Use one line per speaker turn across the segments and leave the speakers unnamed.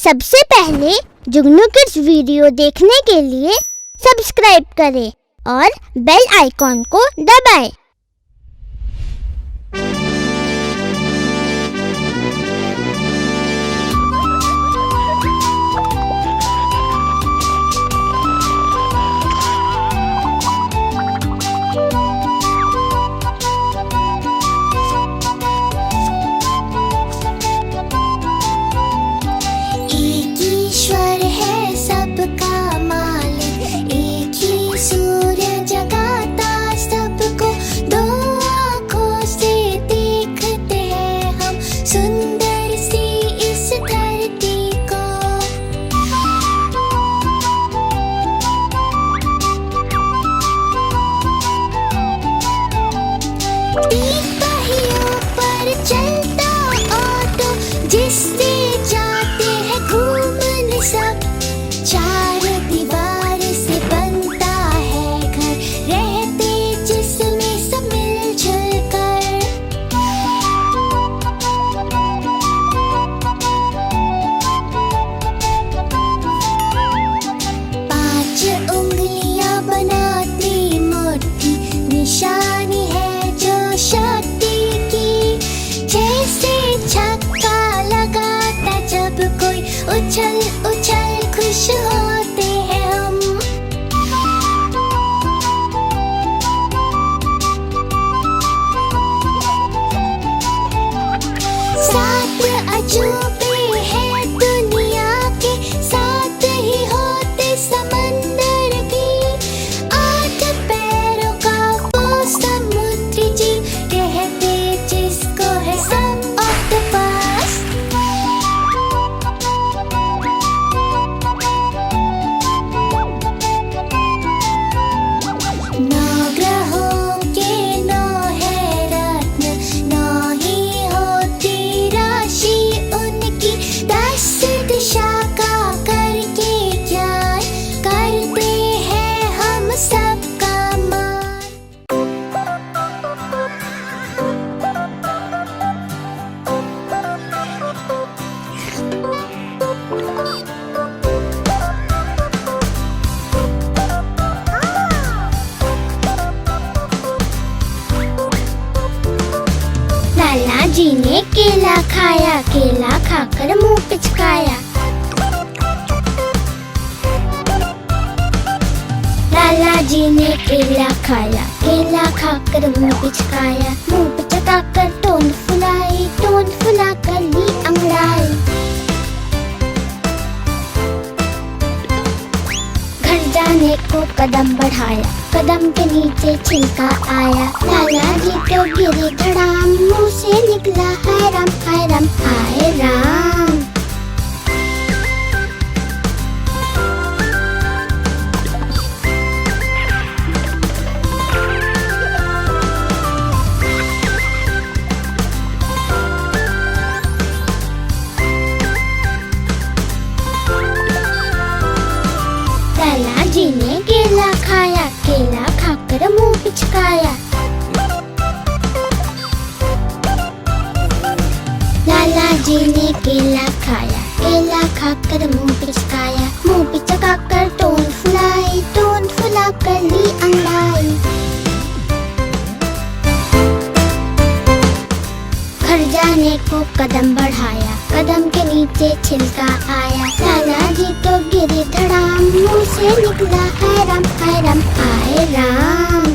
सबसे पहले जुगनू kids video देखने के लिए सब्सक्राइब करें और बेल आइकॉन को दबाएं।
उछल उछल खुश होते हैं हम। सात अजूबे हैं दुनिया के, साथ ही होते समंदर भी। 8 पैरों का वो समुद्री जीव कहते जिसको है सब ऑक्टोपस।
लाला जी ने केला खाया, केला खाकर मुंह पिचकाया। लाला जी ने केला खाया, केला खाकर मुंह पिचकाया। मुंह पिचकाकर टोन फुलाई, टोन फुलाकर ली अंगड़ाई। घर जाने को कदम बढ़ाया, कदम के नीचे छिलका आया। लाला जी तो गिरे धड़ाम, मुंह से निकला हाय राम हाय राम हाय राम। लाला जी ने केला खाया, केला खाकर मुंह पिचकाया। लाला जी ने केला खाया, केला खाकर मुंह पिचकाया। मुंह पिचकाकर टोन फुलाई, टोन फुलाकर ली अंगड़ाई। घर जाने को कदम बढ़ाया, कदम के नीचे छिलका आया। लाला जी तो गिरे धड़ाम, मुंह से निकला हाय राम हाय राम।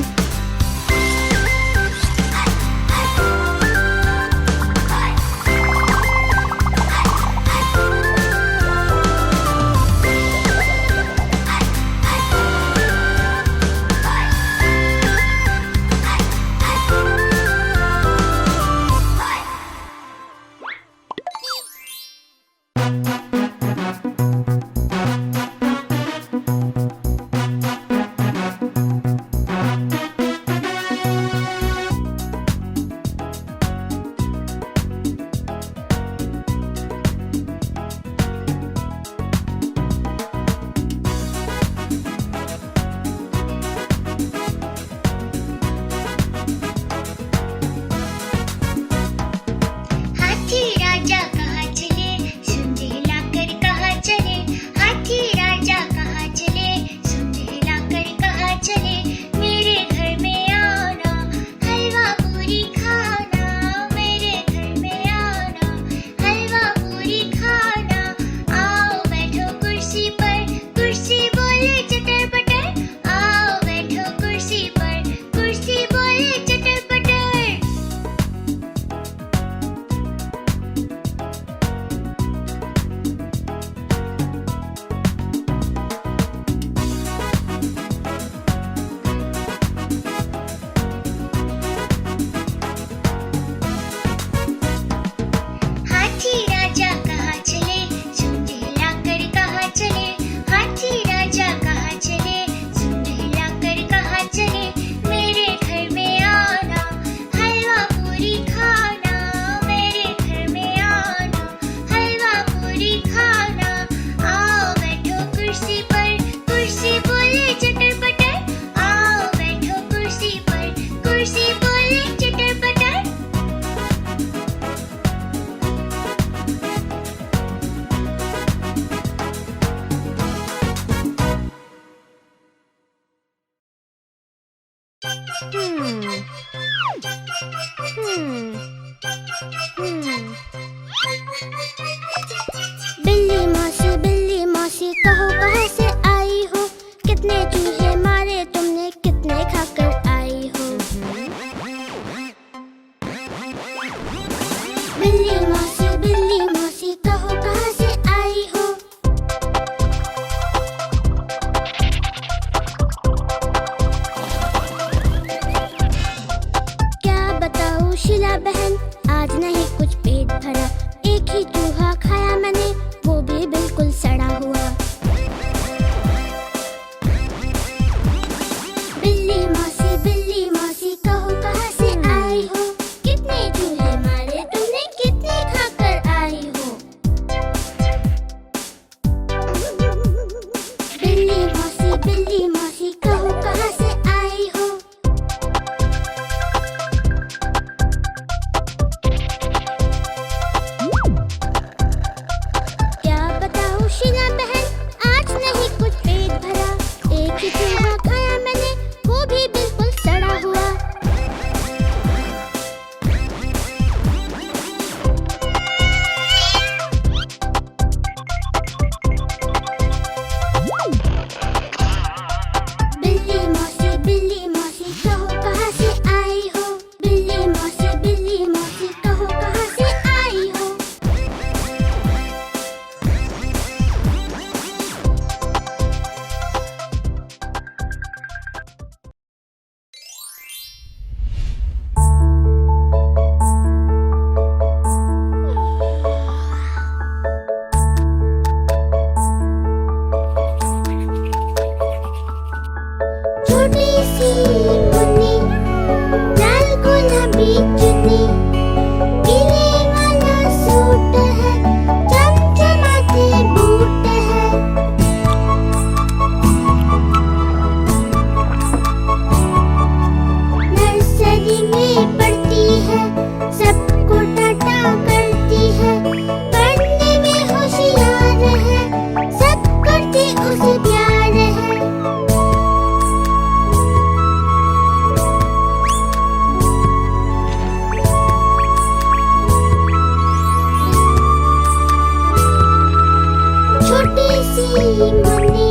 सी मुन्नी,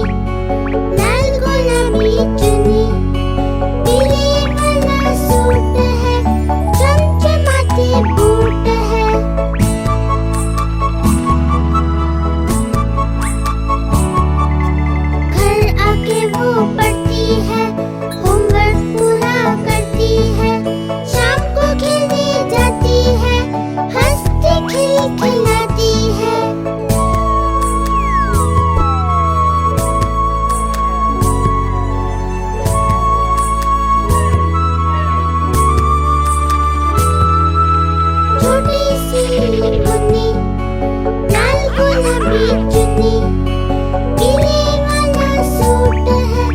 लाल गुलाबी चुन्नी, पीले वाला सूट है, चमचमाते बूट है। घर आके वो पढ़ती है, होमवर्क पूरा करती है, शाम को खेलने जाती है, हंसती खिलखिलाती है। छोटी सी मुन्नी, लाल गुलाबी चुन्नी, पीले वाला सूट है,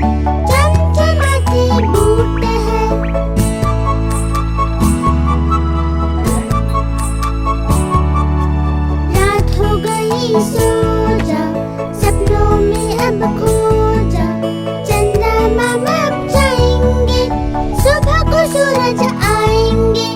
चमचमाते बूट है। रात हो गई सो जा, सपनों में अब खो जा, चंदा मामा अब जाएंगे, सुबह को सूरज आएंगे।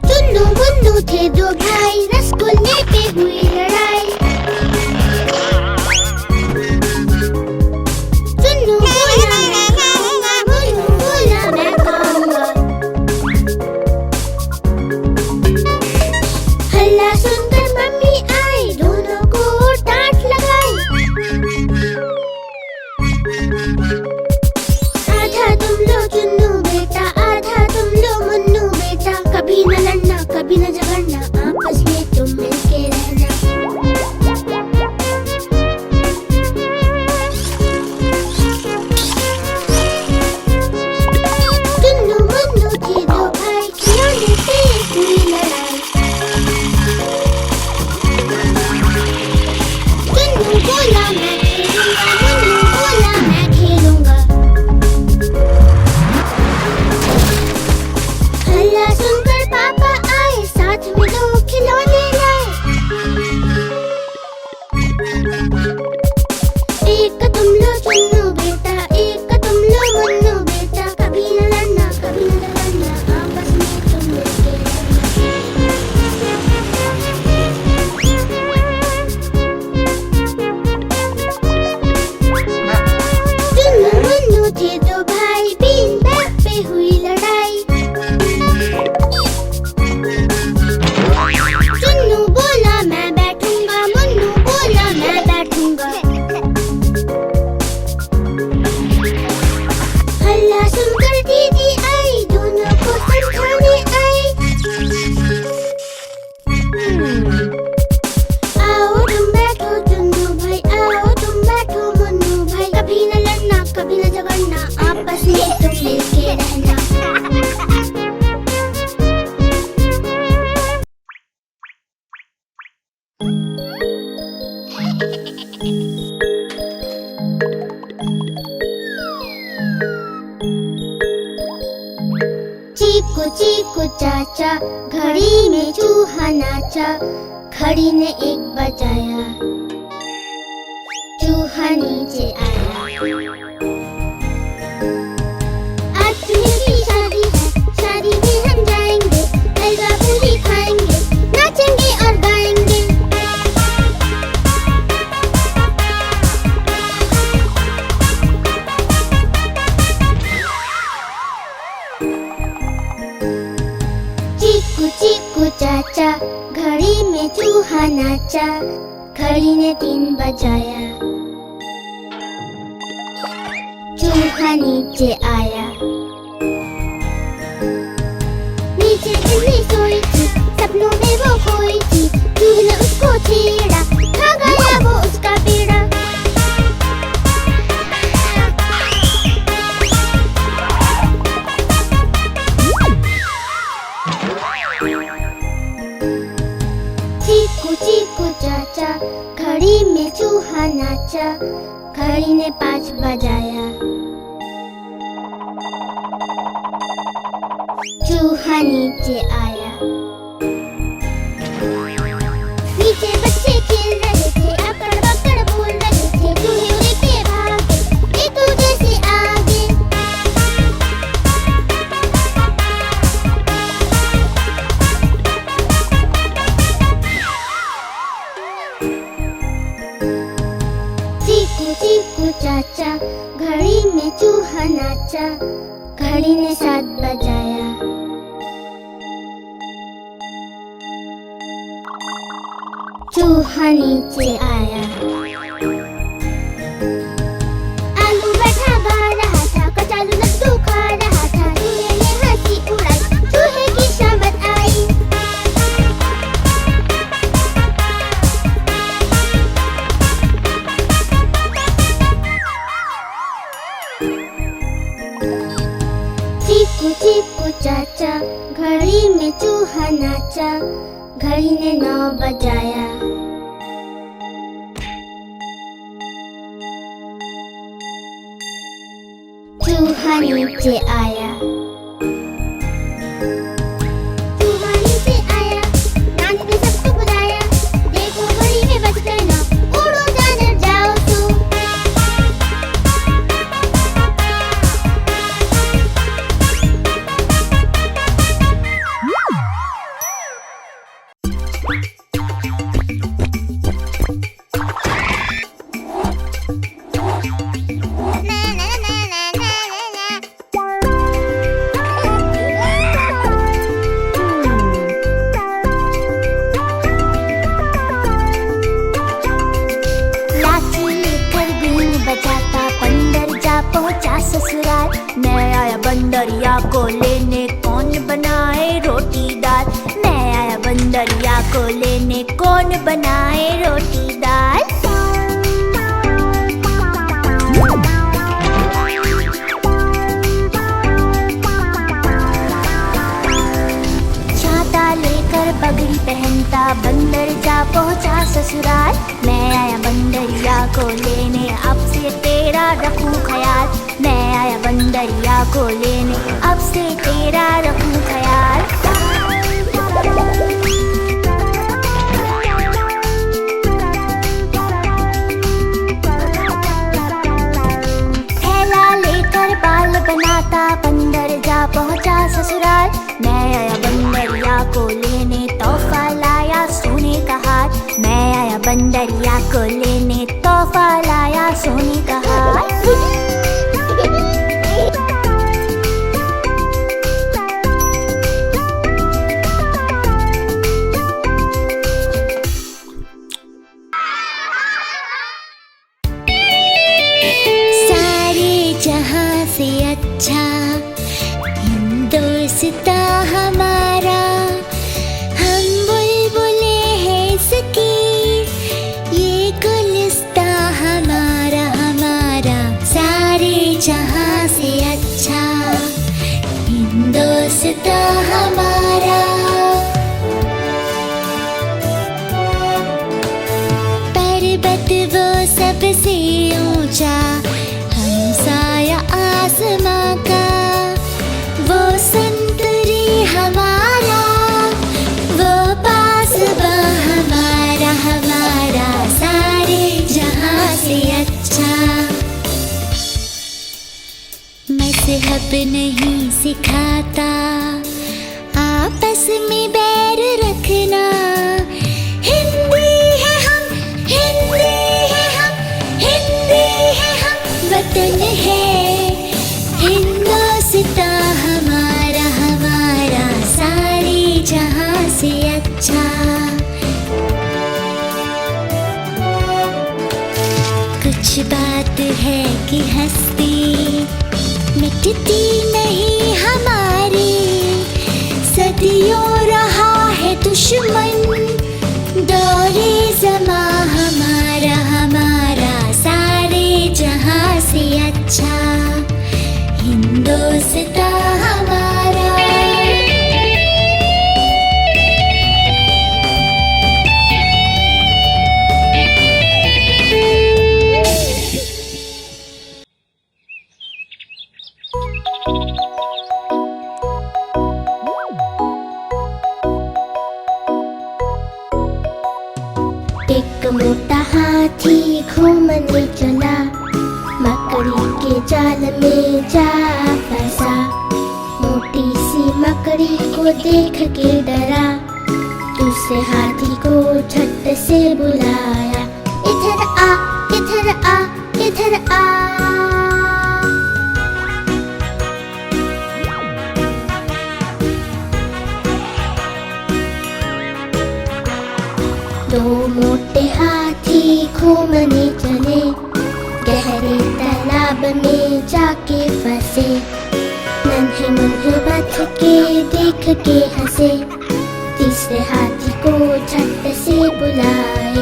चुन्नू मुन्नू थे दो भाई, रसगुल्ले पे हुई लड़ाई। चुन्नू बोला मैं खाऊंगा, मुन्नू बोला मैं खाऊंगा। हल्ला सुनकर मम्मी आई, दोनों को डांट लगाई। आधा तुम लो चुन्नू बेटा, आधा तुम लो मुन्नू बेटा, कभी न लड़ना कभी न झगड़ना, आपस में तुम मिलके रहना। चुन्नू मुन्नू थे दो भाई, खिलौने पे हुई लड़ाई। चुन्नू बोला मैं खेलूंगा, मुन्नू बोला मैं खेलूंगा। हल्ला सुनकर पापा आए, साथ में दो खिलौने लाए। एक तुम लो चुन्नू बेटा, एक तुम लो मुन्नू बेटा, कभी न लड़ना कभी न झगड़ना, आपस में तुम मिलके रहना। चुन्नू मुन्नू थे दो भाई, बीन बैग पे हुई लड़ाई। चुन्नू बोला मैं बैठूंगा, मुन्नू बोला मैं बैठूंगा। हल्ला सुनकर दीदी आई, दोनों को समझाने आई। आओ तुम बैठो चुन्नू भाई, आओ तुम बैठो मुन्नू भाई, कभी न लड़ना कभी न झगड़ना, आपस में तुम मिलके रहना। चीकू चीकू चाचा, घड़ी में चूहा नाचा, घड़ी ने एक बजाया, चूहा नीचे आया। आज मेरी शादी है, शादी में हम जाएंगे, हलवा पूरी खाएंगे, नाचेंगे और गाएंगे। चीकू चीकू चाचा, घड़ी में चूहा नाचा, घड़ी ने 3 बजाया, चूहा नीचे आया। नीचे बिल्ली सोई थी, सपनों में वो खोई थी, चूहे ने उसको छेड़ा, खा गया वो उसका पेड़ा। चाचा, घड़ी ने 5 बजाया। चूहा नीचे आया। नीचे बच्चे खेल रहे थे, अकड़ बकड़ बोल रहे थे, चूहे उड़े पे भागे, एक दूजे से आगे। चीकू चीकू चाचा, घड़ी में चूहा नाचा, घड़ी ने 7 बजाया। चूहा नीचे आया। आलू बैठा गा रहा था, कचालू लड्डू खा रहा था, चूहे ने हंसी उड़ाई, चूहे की शामत आई। चीकू चीकू चाचा, घड़ी में चूहा नाचा, घड़ी ने 9 बजाया। चूहा नीचे आया। चूहा नीचे आया, नानी ने सबको बुलाया, देखो घड़ी में बज गए 9, उड़ो जानवर जाओ तू। पहुंचा ससुराल, मैं आया बंदरिया को लेने, कौन बनाए रोटी दाल। मैं आया बंदरिया को लेने, कौन बनाए रोटी दाल। छाता लेकर पगड़ी पहनता, बंदर जा पहुंचा ससुराल। मैं आया बंदरिया को लेने, अब से तेरा रखूं ख्याल। मैं आया बंदरिया को लेने, अब से तेरा रखूं ख्याल। थैला लेकर बाल बनाता, बंदर जा पहुंचा ससुराल। मैं आया बंदरिया को लेने, तोहफा लाया सोने का हार। मैं आया बंदरिया को लेने, तोहफा लाया सोने का हार। सारे जहां से अच्छा हिंदोस्ता हमारा, हम बुलबुले हैं इसकी, ये गुलिस्ता हमारा हमारा। सारे जहां से अच्छा हिंदोस्ता हमारा। पर्वत वो सबसे ऊंचा, हमसाया आसमां का, वो संतरी हमारा, वो पासबा हमारा हमारा। सारे जहां से अच्छा मज़हब नहीं सिखाता, आपस में बैर रखना। हिंदी है हम, हिंदी है हम, हिंदी है हम, वतन है हिंदोस्ता हमारा हमारा। सारे जहां से अच्छा कुछ बात है कि हस्ती मिटती नहीं हमारी, सदियों रहा है दुश्मन दौरे ज़मा हमारा हमारा। सारे जहां से अच्छा हिंदोस्ता हमारा। जाल में जा फंसा। मोटी सी मकड़ी को देख के डरा, दूसरे हाथी को झट से बुलाया, इधर आ, इधर आ, इधर आ। दो मोटे हाथी घूमने चले, गहरे तालाब में जाके फंसे। नन्हे मुन्हे बच के देख के हंसे, तीसरे हाथी को झट से बुलाए,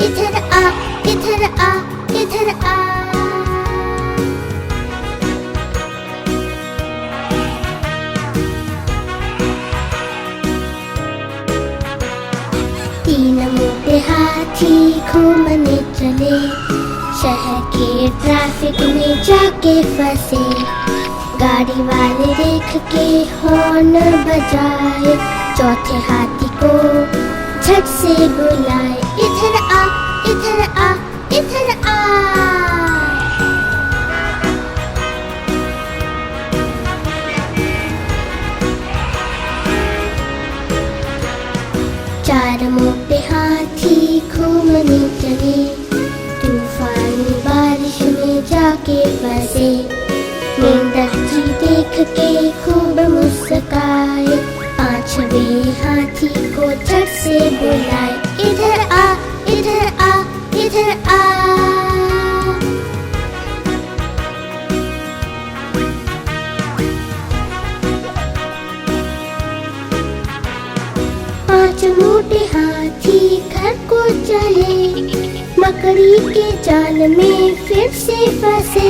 इधर आ, इधर आ, इधर आ। तीन मोटे हाथी घूमने चले, शहर के ट्रैफिक में जाके फंसे। गाड़ी वाले देख के हॉर्न बजाए, चौथे हाथी को झट से बुलाए, इधर आ, इधर आ, इधर आ। चार मोटे हाथी घूमने चले, तूफानी बारिश में जाके फंसे। मेंढक जी देख के खूब मुस्काए, पांचवें हाथी को झट से बुलाए, इधर आ, इधर आ, इधर आ। पांच मोटे हाथी घर को चले, मकड़ी के जाल में फिर से फंसे।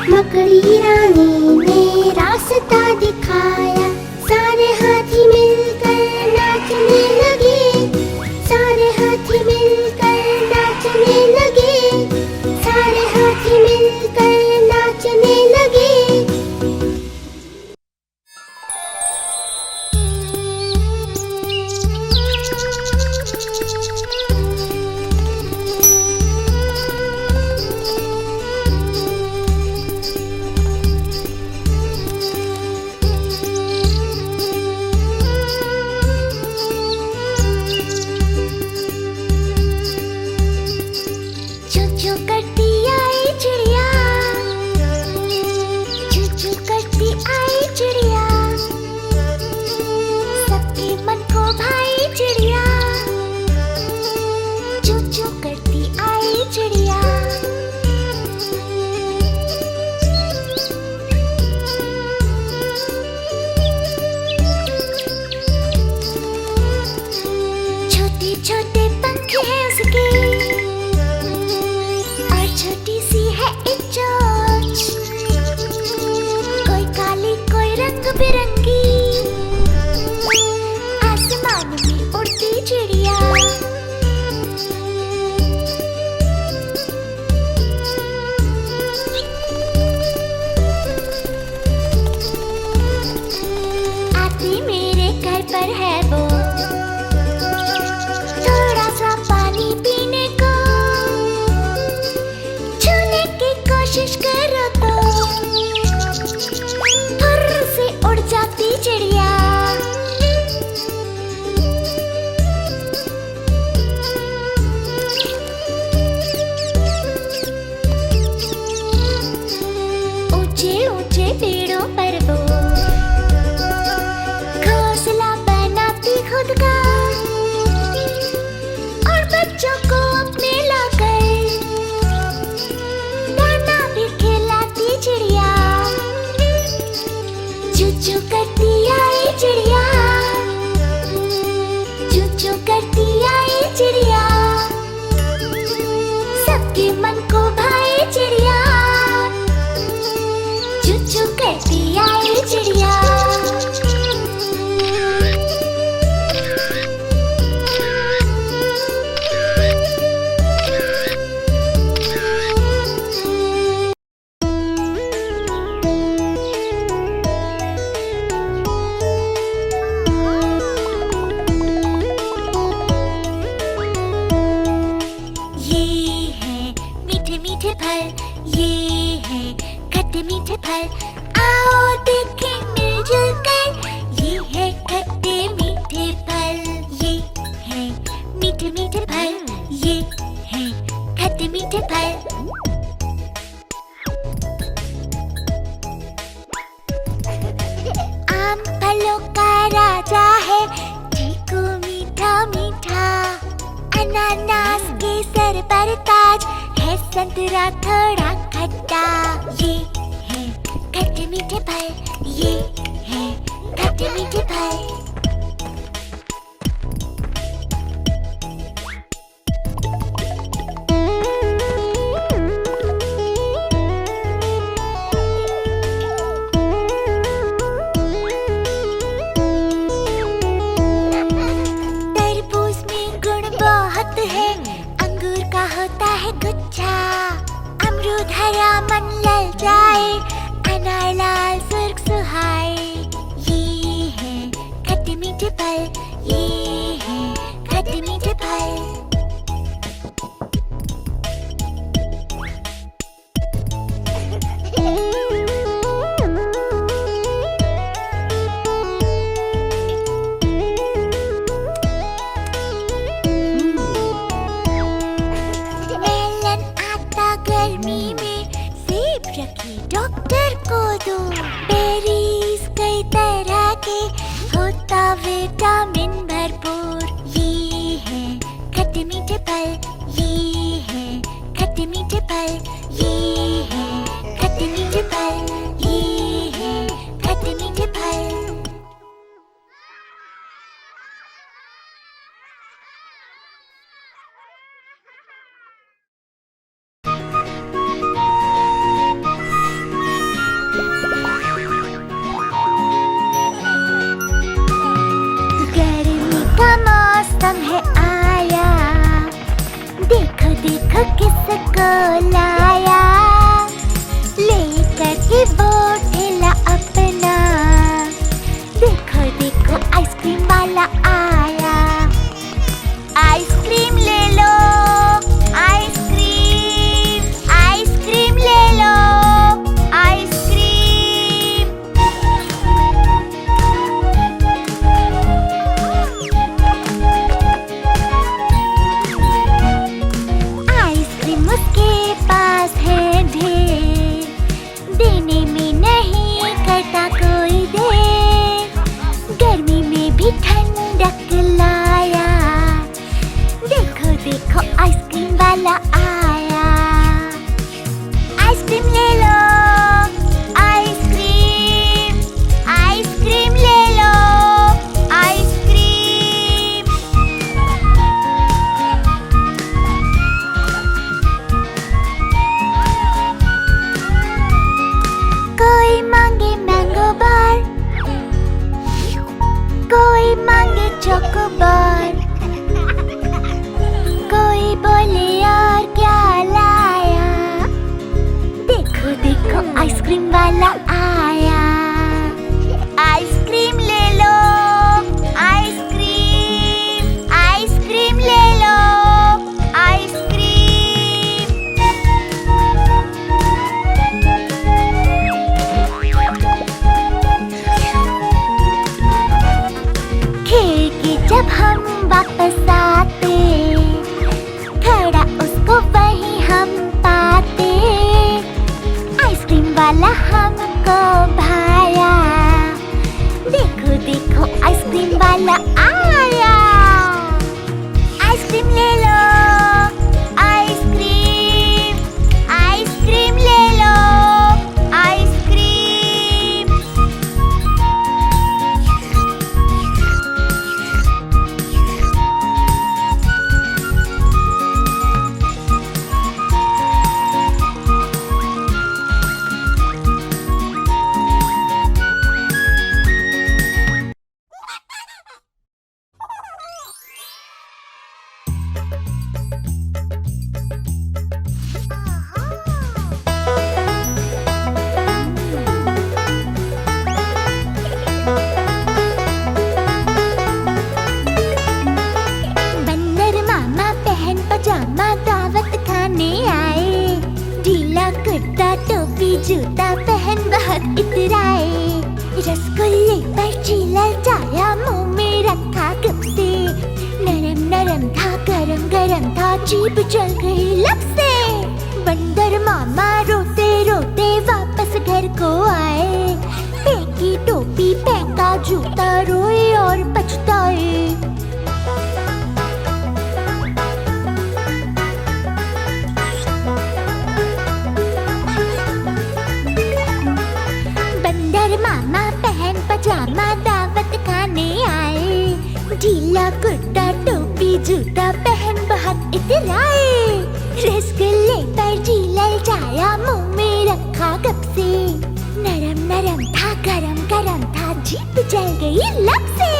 मकड़ी रानी ने रास्ता दिखाया, सारे हाथी मिलकर नाचने लगे, सारे हाथी मिलकर नाचने लगे, सारे हाथी मिलकर नाचने लगे।
मन को भाई चिड़िया, चू चू करती मीठे फल, आओ देखें मिलजुल कर, ये है खट्टे मीठे फल, ये है मीठे मीठे फल, ये है खट्टे मीठे फल। आम फलों का राजा है, चीकू मीठा मीठा, अनानास के सर पर ताज है, संतरा थोड़ा खट्टा, ये है खट्टे मीठे फल, ये है खट्टे मीठे फल। तरबूज में गुण बहुत है, अंगूर का होता है गुच्छा, अमरूद हरा मन लल जाए, अनार लाल सुर्ख सुहाए, ये है खट्टे मीठे फल, ये है खट्टे मीठे फल। मेलन आता गर्मी में, सेब रखी डॉक्टर को दो, बेरीज कई तरह के, होता विटामिन भरपूर, ये है खट्टे मीठे फल, ये है खट्टे मीठे फल, ये है खट्टे मीठे फल, ये है खट्टे मीठे फल। गर्मी का मौसम है आया, देखो देखो किसको लाया, लेकर के वो ठेला अपना, देखो देखो आइसक्रीम वाला आया, आइसक्रीम ले लो, आइसक्रीम आइसक्रीम ले लो, आइसक्रीम। आइसक्रीम उसके पास है ढेर, देने में नहीं करता कोई देर, गर्मी में भी ठंडक लाया, देखो देखो आइसक्रीम वाला आया, आइसक्रीम ले लो, आइसक्रीम आइसक्रीम ले लो, आइसक्रीम। कोई मांगे मैंगो बार, कोई मांगे चोको बार, कोई बोले यार क्या लाया, देखो देखो आइसक्रीम वाला आया, आइसक्रीम ले जीप चल गई लब से। बंदर मामा रोते रोते वापस घर को आए। फेंकी टोपी फेंका जूता, रोए और पछताए। बंदर मामा पहन पजामा दावत खाने आए। ढीला कुर्ता टोपी जूता पहन बहुत इतराए। रसगुल्ले पर जी ललचाया, मुंह में रखा कब से। नरम नरम था गरम गरम था, जीप जल गई लब से।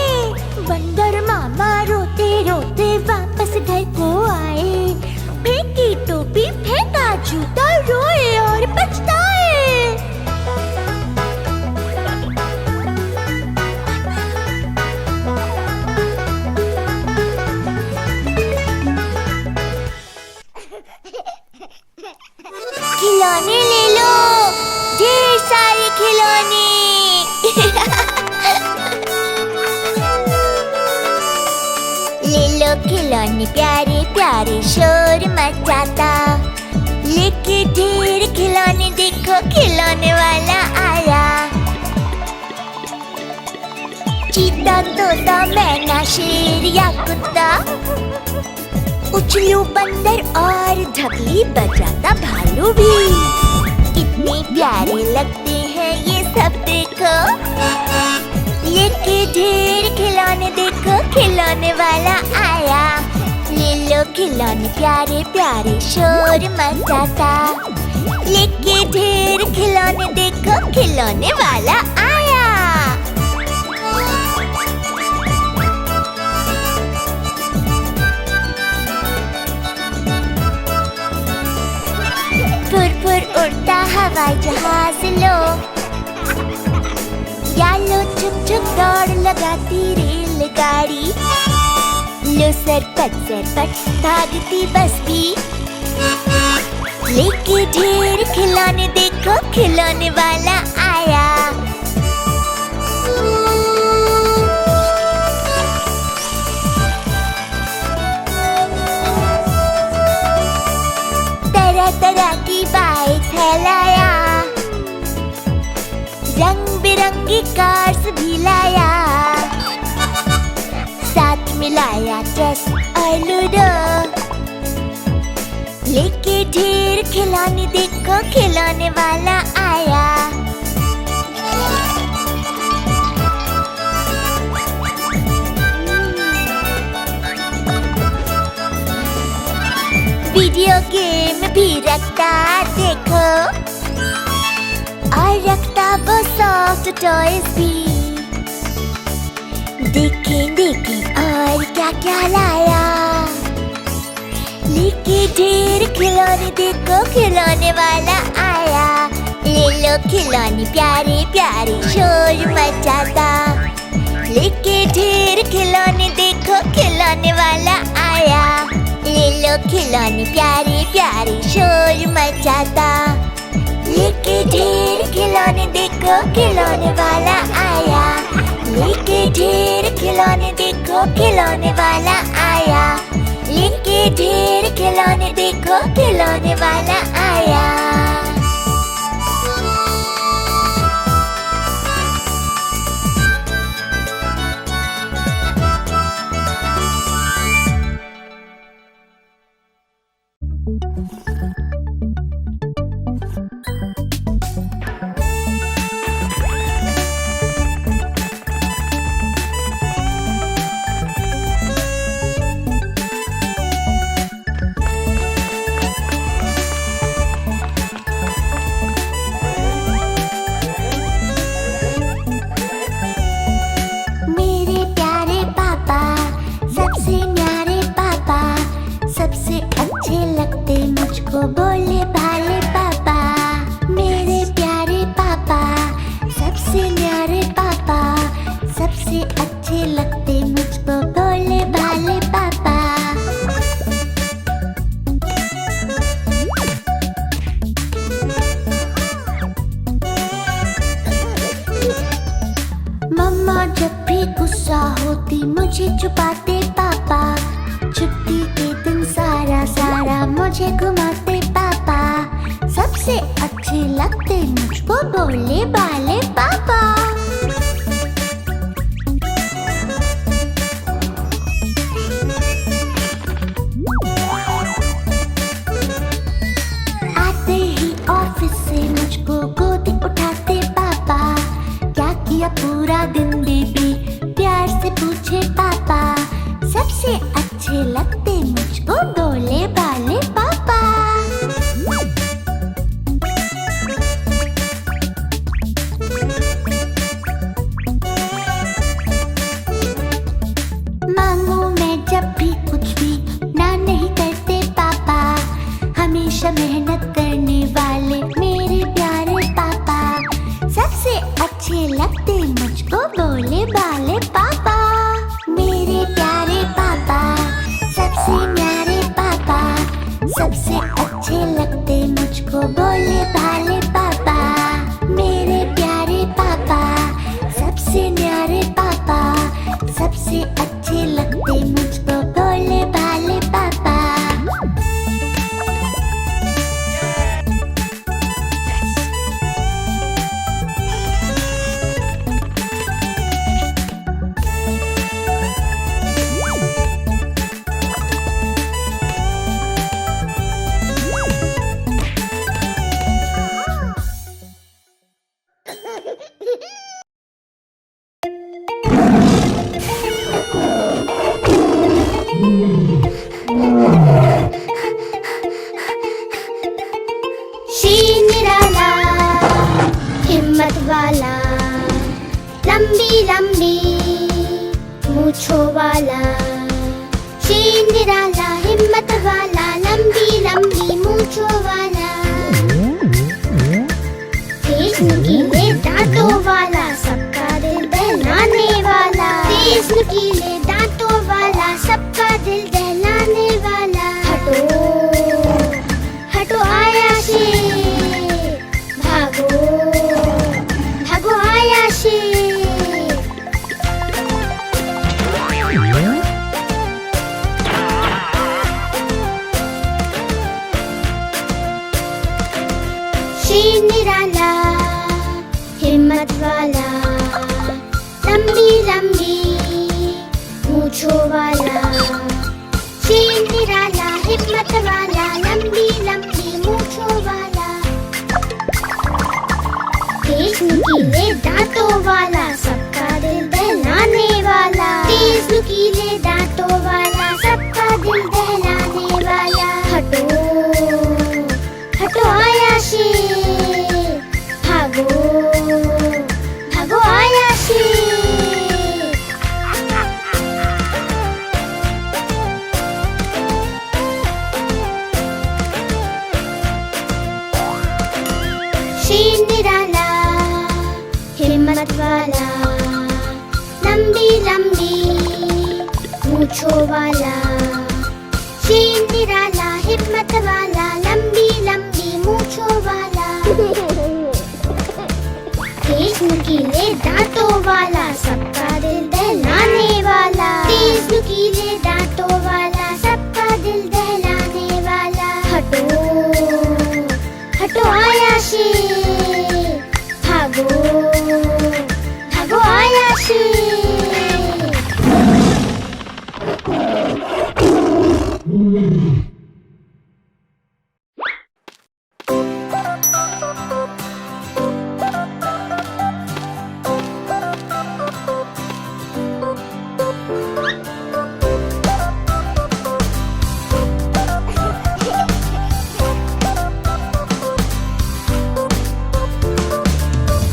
बंदर मामा रोते रोते वापस घर को आए। फेंकी टोपी फेंका जूता, रोए और पछताए। खिलौने ले लो, ढेर सारे खिलौने। ले लो खिलौने प्यारे प्यारे, शोर मचाता। लेके ढेर खिलौने, देखो खिलौने वाला आया। चीता तोता मैना शेर या कुत्ता, उछलू बंदर और ढकली बजाता भालू भी। कितने प्यारे लगते हैं ये सब, देखो। लेके ढेर खिलौने, देखो खिलौने वाला आया। ले लो खिलौने प्यारे प्यारे, शोर मचाता। लेके ढेर खिलौने, देखो खिलौने वाला आया। फुर फुर उड़ता हवाई जहाज लो, या लो चुप चुप दौड़ लगाती रेलगाड़ी। लो सरपट भागती बस भी। लेके ढेर खिलौने, देखो खिलौने वाला आया। तरह तरह की बाइक है लाया, रंग बिरंगी कार्स भी लाया। साथ मिलाया चेस और लूडो। लेके ढेर खिलौने, देखो खिलौने वाला आया। वीडियो गेम भी रखता, देखो। और रखता वो सॉफ्ट टॉयज भी। देखें और क्या क्या लाया। लेके ढेर खिलौने, देखो खिलौने वाला आया। ले लो खिलौने प्यारे प्यारे, शोर मचाता। लेके ढेर खिलौने, देखो खिलौने वाला आया। ले लो खिलौने प्यारे प्यारे, शोर मचाता। लेके ढेर खिलौने, देखो खिलौने वाला आया। लेके ढेर खिलौने, देखो खिलौने वाला आया। लेके ढेर खिलौने, देखो खिलौने वाला आया। बोले भाले पापा, मेरे प्यारे पापा, सबसे न्यारे पापा, सबसे अच्छे लगते मुझको बोले भाले पापा। मम्मा जब भी गुस्सा होती मुझे छुपाते पापा, छुट्टी के दिन सारा सारा मुझे घुमाते पापा, सबसे अच्छे लगते मुझको भोले भाले पापा। आते ही ऑफिस से मुझको गोदी उठाते पापा, क्या किया पूरा दिन बेबी प्यार से पूछे पापा, सबसे अच्छे लगते मुझको भोले भाले पापा। मांगू मैं जब भी कुछ भी ना नहीं करते पापा, हमेशा मेहनत करने वाले मेरे प्यारे पापा, सबसे अच्छे लगते मुझको भोले भाले पापा। मेरे प्यारे पापा, सबसे प्यारे पापा, सबसे अच्छे लगते मुझको भोले भाले पापा। मेरे प्यारे पापा, सबसे प्यारे पापा, सबसे अच्छे लगते मुझको भोले भाले पापा।
श्री निराला हिम्मत वाला, लंबी लंबी मूंछों वाला। श्री निराला हिम्मत वाला, लंबी लंबी मूंछों वाला। तेज नुकीले दांतों वाला, सबका दिल दहलाने वाला। तेज नुकीले दांतों वाला, सबका दिल दहलाने वाला। हटो हटो आया शेर, भागो भागो आया शेर। श्री निराला हिम्मत वाला, लंबी लंबी मूंछों वाला। श्री निराला हिम्मत वाला, लंबी लंबी मूंछों वाला। तेज नुकीले दांतों वाला, सबका दिल दहलाने वाला। तेज नुकीले दांतों वाला, सबका दिल दहलाने वाला। हटो हटो आया शेर, भागो भागो आया शेर। श्री निराला हिम्मत वाला, लंबी लंबी मूंछों वाला। श्री निराला हिम्मत वाला, लंबी लंबी मूंछों वाला। तेज नुकीले दांतों वाला, सबका दिल दहलाने वाला। तेज नुकीले दांतों वाला, सबका दिल दहलाने वाला। हटो हटो आया शेर, भागो भागो आया शेर।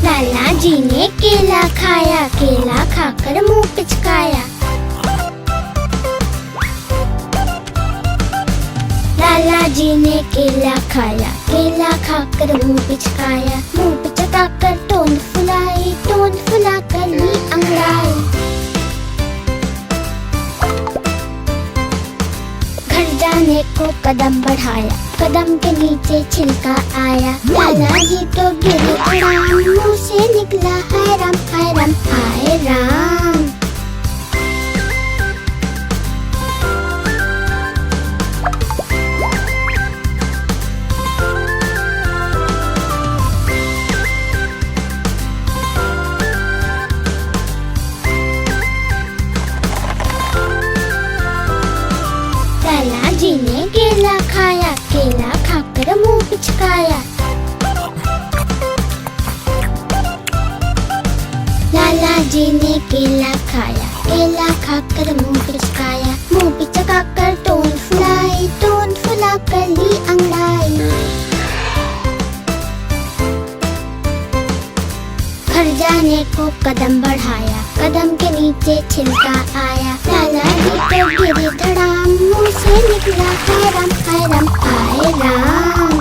लाला जी ने केला खाया, केला खाकर मुंह पिचकाया। लाला जी ने केला खाया, केला खाकर मुंह पिचकाया। मुंह पिचकाकर टोन फुलाई, टोन फुलाकर ली अंगड़ाई। घर जाने को कदम बढ़ाया, कदम के नीचे छिलका आया। लाला जी तो गिरे धड़ाम, मुंह से निकला हाय राम हाय राम हाय राम। जी ने केला खाया, केला खाकर मुंह पिचकाया, मुंह पिचकाकर टोन फुलाई, टोन फुलाकर ली अंगड़ाई। खरजा ने को कदम बढ़ाया, कदम के नीचे छिलका आया, लाला जी तो गिरे धड़ाम, मुंह से निकला हाय राम हाय राम हाय राम।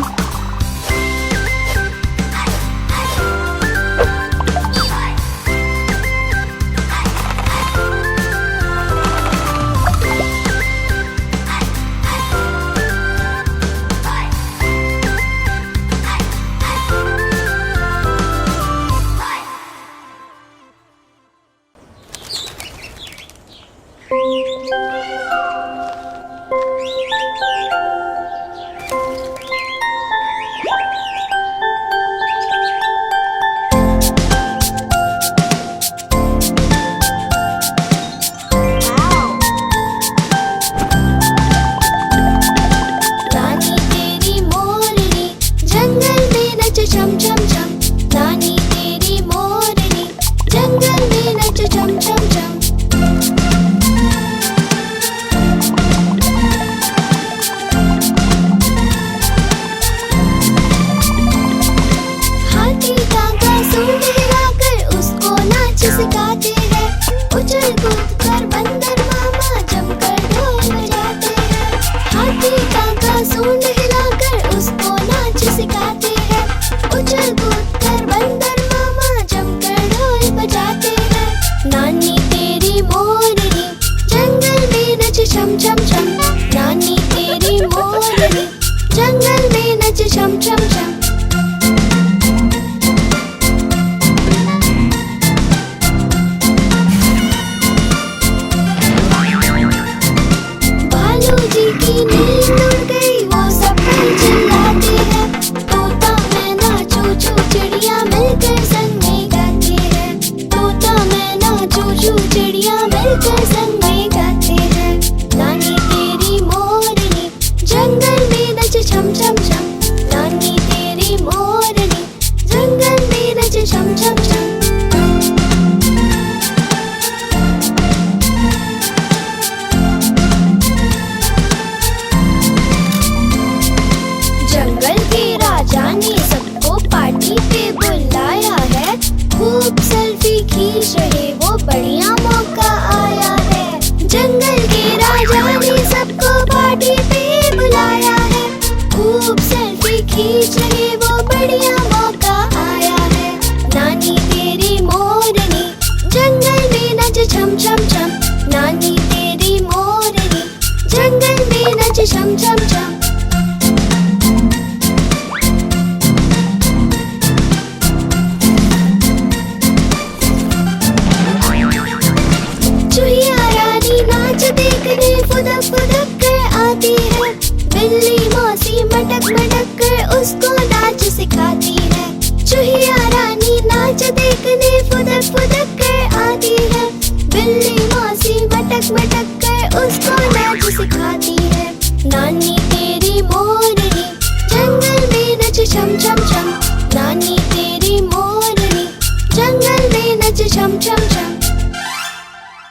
मटक कर उसको नाच सिखा